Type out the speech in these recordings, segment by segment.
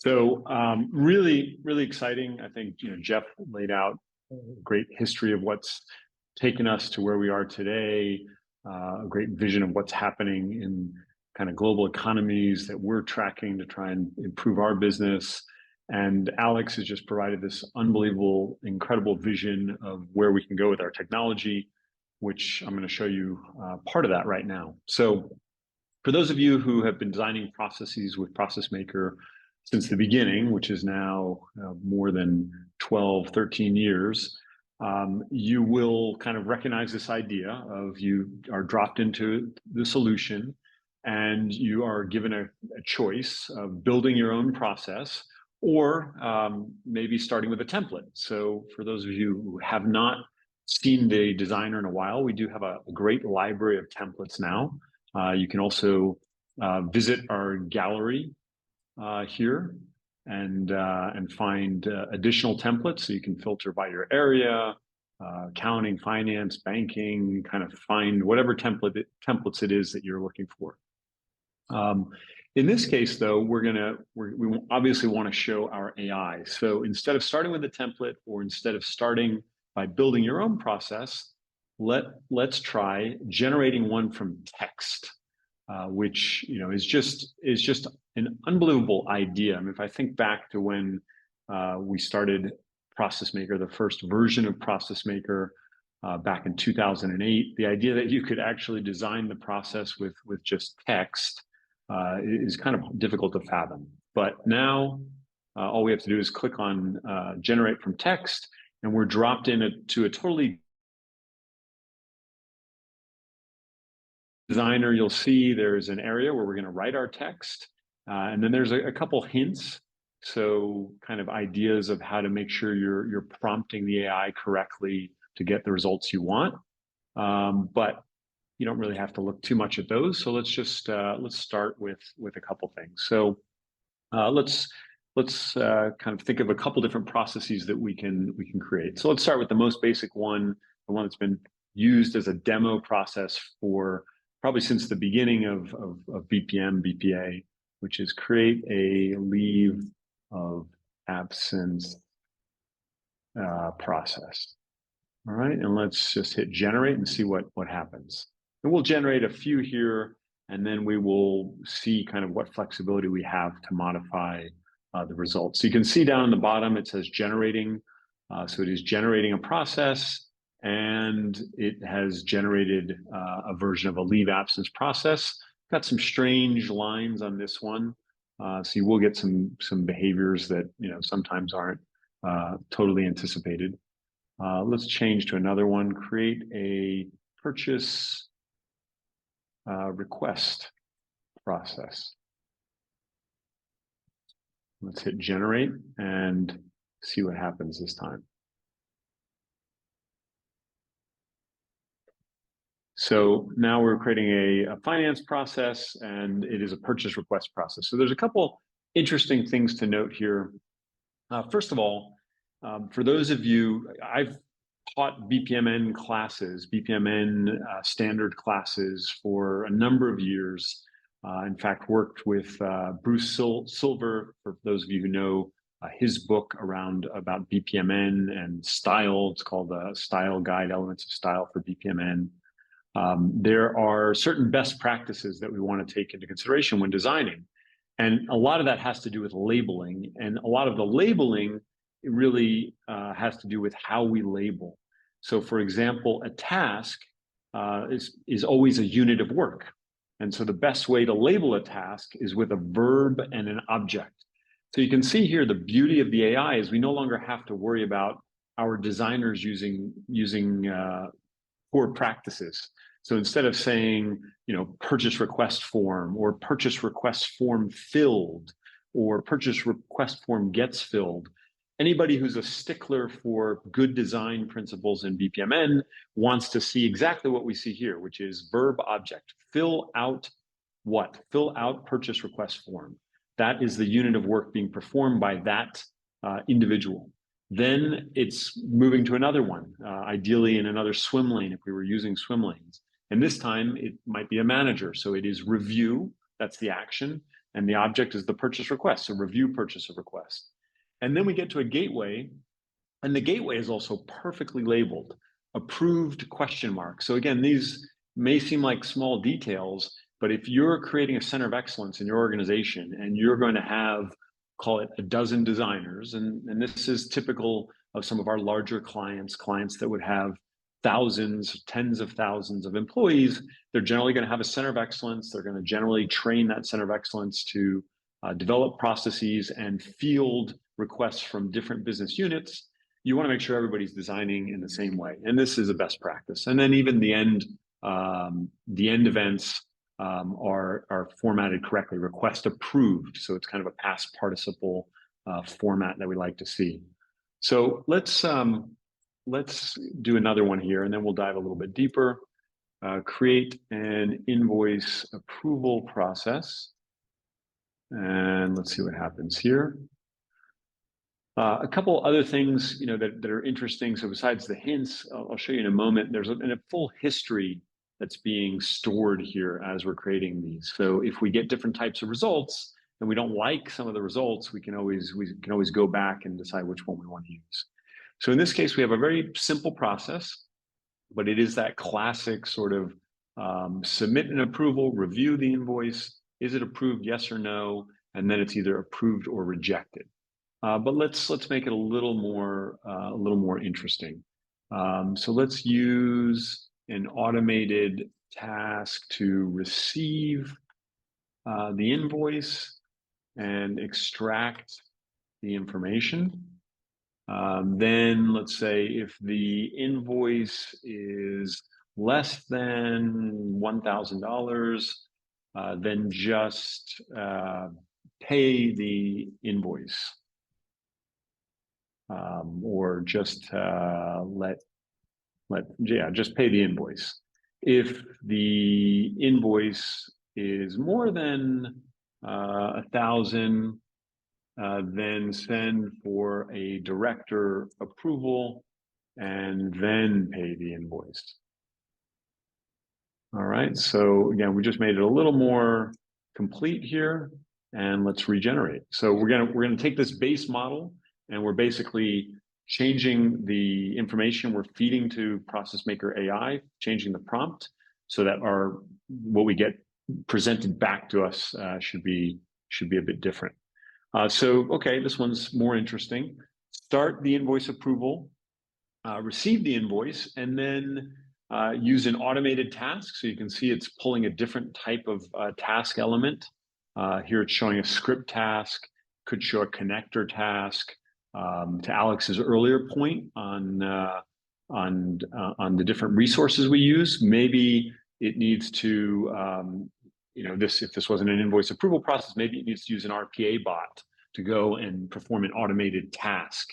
Really, really exciting. I think Jeff laid out a great history of what's taken us to where we are today, a great vision of what's happening in kind of global economies that we're tracking to try and improve our business. And Alex has just provided this unbelievable, incredible vision of where we can go with our technology, which I'm going to show you part of that right now. So for those of you who have been designing processes with ProcessMaker since the beginning, which is now more than 12, 13 years, you will kind of recognize this idea of you are dropped into the solution and you are given a choice of building your own process or maybe starting with a template. So for those of you who have not seen the designer in a while, we do have a great library of templates now. You can also visit our gallery here and find additional templates. So you can filter by your area, accounting, finance, banking, kind of find whatever templates it is that you're looking for. In this case, though, we obviously want to show our AI. So instead of starting with a template or instead of starting by building your own process, let's try generating one from text, which is just an unbelievable idea. I mean, if I think back to when we started ProcessMaker, the first version of ProcessMaker back in 2008, the idea that you could actually design the process with just text is kind of difficult to fathom. But now all we have to do is click on generate from text, and we're dropped into a totally designer. You'll see there's an area where we're going to write our text, and then there's a couple hints. So kind of ideas of how to make sure you're prompting the AI correctly to get the results you want. But you don't really have to look too much at those. So let's just let's start with a couple things. So let's kind of think of a couple different processes that we can create. So let's start with the most basic one, the one that's been used as a demo process for probably since the beginning of BPA, which is create a leave of absence process. All right, and let's just hit generate and see what happens. And we'll generate a few here, and then we will see kind of what flexibility we have to modify the results. So you can see down in the bottom, it says generating. So it is generating a process, and it has generated a version of a leave absence process. Got some strange lines on this one. So you will get some behaviors that sometimes aren't totally anticipated. Let's change to another one, create a purchase request process. Let's hit generate and see what happens this time. So now we're creating a finance process, and it is a purchase request process. So there's a couple interesting things to note here. First of all, for those of you, I've taught BPMN classes, BPMN standard classes for a number of years. In fact, worked with Bruce Silver, for those of you who know his book about BPMN and style. It's called the Style Guide, Elements of Style for BPMN. There are certain best practices that we want to take into consideration when designing. And a lot of that has to do with labeling. And a lot of the labeling really has to do with how we label. So for example, a task is always a unit of work. And so the best way to label a task is with a verb and an object. So you can see here, the beauty of the AI is we no longer have to worry about our designers using poor practices. So instead of saying, purchase request form or purchase request form filled or purchase request form gets filled, anybody who's a stickler for good design principles in BPMN wants to see exactly what we see here, which is verb object. Fill out what? Fill out purchase request form. That is the unit of work being performed by that individual. Then it's moving to another one, ideally in another swim lane if we were using swim lanes. And this time it might be a manager. So it is review, that's the action. and the object is the purchase request, so review purchase request. And then we get to a gateway, and the gateway is also perfectly labeled, approved question mark. So again, these may seem like small details, but if you're creating a center of excellence in your organization and you're going to have, call it a dozen designers, and this is typical of some of our larger clients that would have thousands, tens of thousands of employees, they're generally going to have a center of excellence. They're going to generally train that center of excellence to develop processes and field requests from different business units. You want to make sure everybody's designing in the same way, and this is a best practice. And then even the end events are formatted correctly, request approved. So it's kind of a past participle format that we like to see. So let's do another one here, and then we'll dive a little bit deeper. Create an invoice approval process, and let's see what happens here. A couple other things, that are interesting. So besides the hints, I'll show you in a moment. There's a full history that's being stored here as we're creating these. So if we get different types of results and we don't like some of the results, we can always go back and decide which one we want to use. So in this case, we have a very simple process, but it is that classic sort of submit an approval, review the invoice. Is it approved? Yes or no? And then it's either approved or rejected. But let's make it a little more interesting. So let's use an automated task to receive the invoice and extract the information. Then let's say if the invoice is less than $1,000, then just pay the invoice, or just just pay the invoice. If the invoice is more than 1,000, then send for a director approval and then pay the invoice. All right, so again, we just made it a little more complete here, and let's regenerate. So we're gonna take this base model, and we're basically changing the information we're feeding to ProcessMaker AI, changing the prompt so that what we get presented back to us should be a bit different. So, okay, this one's more interesting. Start the invoice approval, receive the invoice, and then use an automated task. So you can see it's pulling a different type of task element. Here it's showing a script task, could show a connector task. To Alex's earlier point on the different resources we use, maybe it needs to, if this wasn't an invoice approval process, maybe it needs to use an RPA bot to go and perform an automated task.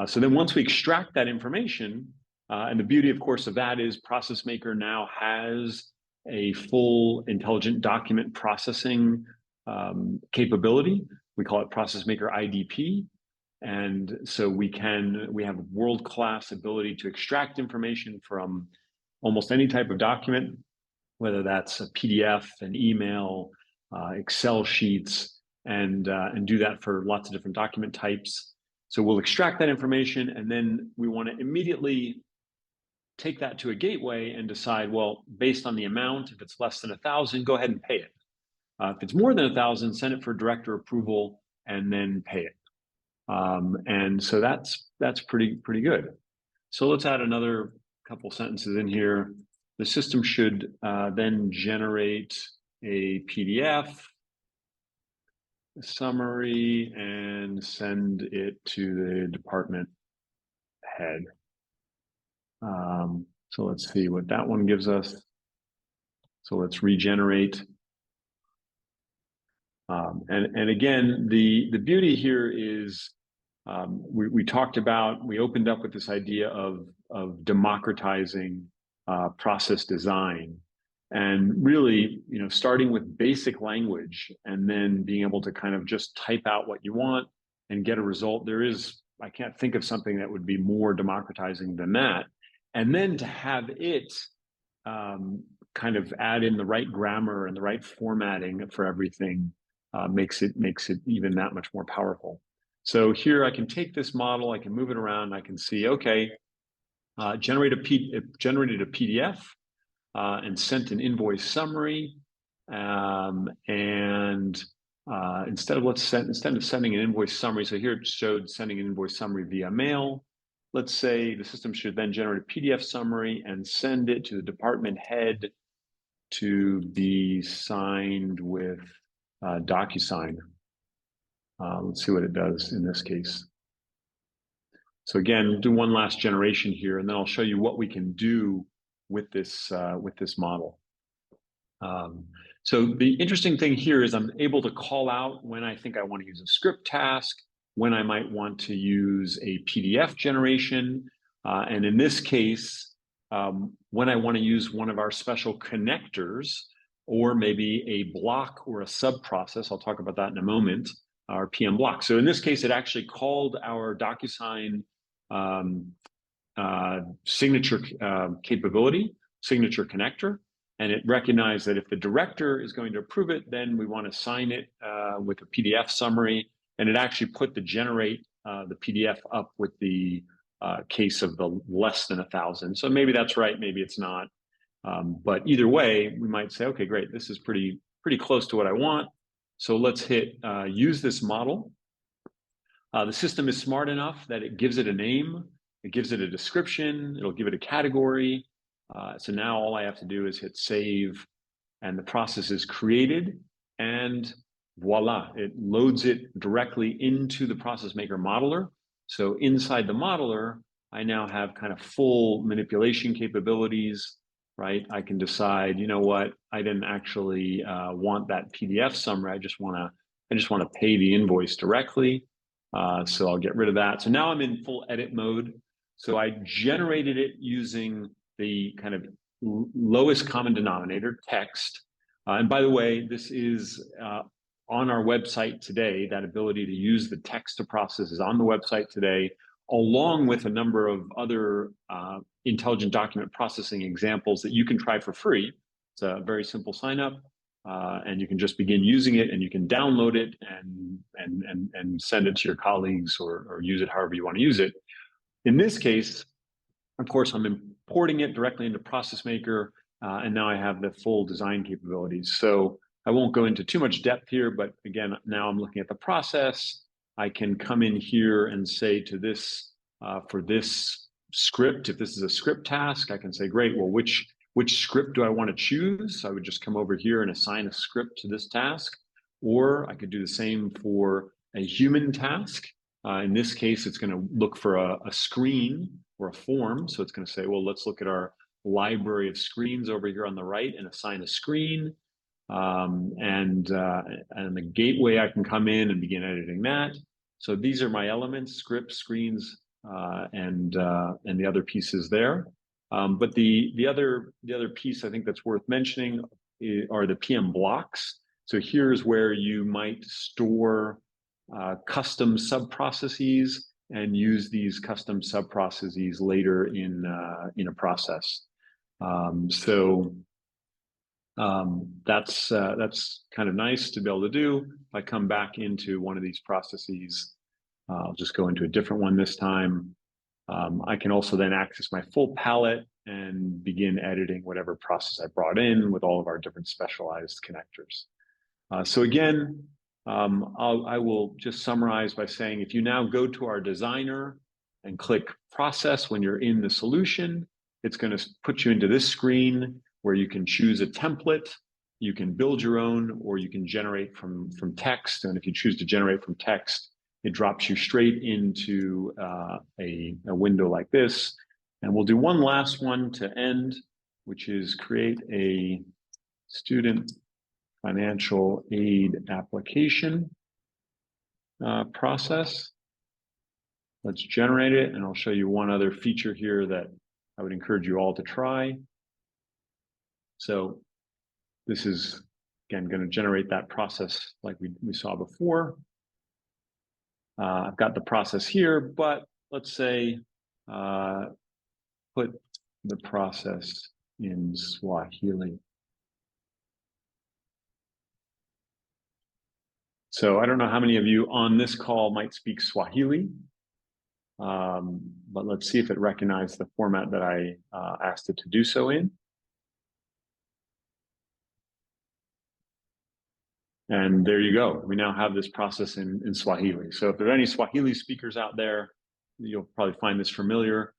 So then once we extract that information, and the beauty, of course, of that is ProcessMaker now has a full intelligent document processing capability. We call it ProcessMaker IDP. And so we have world-class ability to extract information from almost any type of document, whether that's a PDF, an email, Excel sheets, and do that for lots of different document types. So we'll extract that information, and then we want to immediately take that to a gateway and decide, well, based on the amount, if it's less than 1,000, go ahead and pay it. If it's more than 1,000, send it for director approval and then pay it. And so that's pretty good. So let's add another couple sentences in here. The system should then generate a PDF summary and send it to the department head. So let's see what that one gives us. So let's regenerate. And again, the beauty here is we talked about, we opened up with this idea of democratizing process design, and really, starting with basic language and then being able to kind of just type out what you want and get a result. I can't think of something that would be more democratizing than that. And then to have it kind of add in the right grammar and the right formatting for everything. makes it even that much more powerful. So here I can take this model, I can move it around, I can see, okay, generated a PDF and sent an invoice summary. Instead of sending an invoice summary, so here it showed sending an invoice summary via mail. Let's say the system should then generate a PDF summary and send it to the department head to be signed with DocuSign. Let's see what it does in this case. So again, do one last generation here, and then I'll show you what we can do with this model. So the interesting thing here is I'm able to call out when I think I want to use a script task, when I might want to use a PDF generation, and in this case, when I want to use one of our special connectors, or maybe a block or a sub-process. I'll talk about that in a moment, our PM block. So in this case, it actually called our DocuSign signature capability, signature connector, and it recognized that if the director is going to approve it, then we want to sign it with a PDF summary, and it actually put the generate the PDF up with the case of the less than 1,000. So maybe that's right, maybe it's not. But either way, we might say, okay, great, this is pretty close to what I want. So let's hit use this model. The system is smart enough that it gives it a name, it gives it a description, it'll give it a category. So now all I have to do is hit save, and the process is created, and voila, it loads it directly into the ProcessMaker modeler. So inside the modeler, I now have kind of full manipulation capabilities, right? I can decide, you know what, I didn't actually want that PDF summary. I just want to pay the invoice directly. So I'll get rid of that. So now I'm in full edit mode. So I generated it using the kind of lowest common denominator, text. And by the way, this is on our website today. That ability to use the text to process is on the website today, along with a number of other intelligent document processing examples that you can try for free. It's a very simple sign up, and you can just begin using it, and you can download it and send it to your colleagues or use it however you want to use it. In this case, of course, I'm importing it directly into ProcessMaker, and now I have the full design capabilities. So I won't go into too much depth here, but again, now I'm looking at the process. I can come in here and say to this, for this script, if this is a script task, I can say, great, well, which script do I want to choose? So I would just come over here and assign a script to this task, or I could do the same for a human task. In this case, it's going to look for a screen or a form. So it's going to say, well, let's look at our library of screens over here on the right and assign a screen. And the gateway, I can come in and begin editing that. So these are my elements: scripts, screens, and the other pieces there. But the other piece I think that's worth mentioning are the PM blocks. So here's where you might store custom sub-processes and use these custom sub-processes later in a process. That's kind of nice to be able to do. If I come back into one of these processes, I'll just go into a different one this time. I can also then access my full palette and begin editing whatever process I brought in with all of our different specialized connectors. So again, I will just summarize by saying, if you now go to our designer and click process when you're in the solution, it's going to put you into this screen where you can choose a template, you can build your own, or you can generate from text. And if you choose to generate from text, it drops you straight into a window like this. And we'll do one last one to end, which is create a student financial aid application process. Let's generate it, and I'll show you one other feature here that I would encourage you all to try. So this is, again, going to generate that process like we saw before. I've got the process here, but let's say put the process in Swahili. So I don't know how many of you on this call might speak Swahili, but let's see if it recognized the format that I asked it to do so in. And there you go. We now have this process in Swahili. So if there are any Swahili speakers out there, you'll probably find this familiar.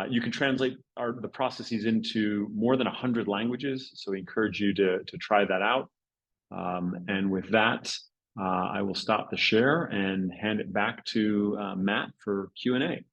You can translate the processes into more than 100 languages. So we encourage you to try that out. And with that, I will stop the share and hand it back to Matt for Q&A.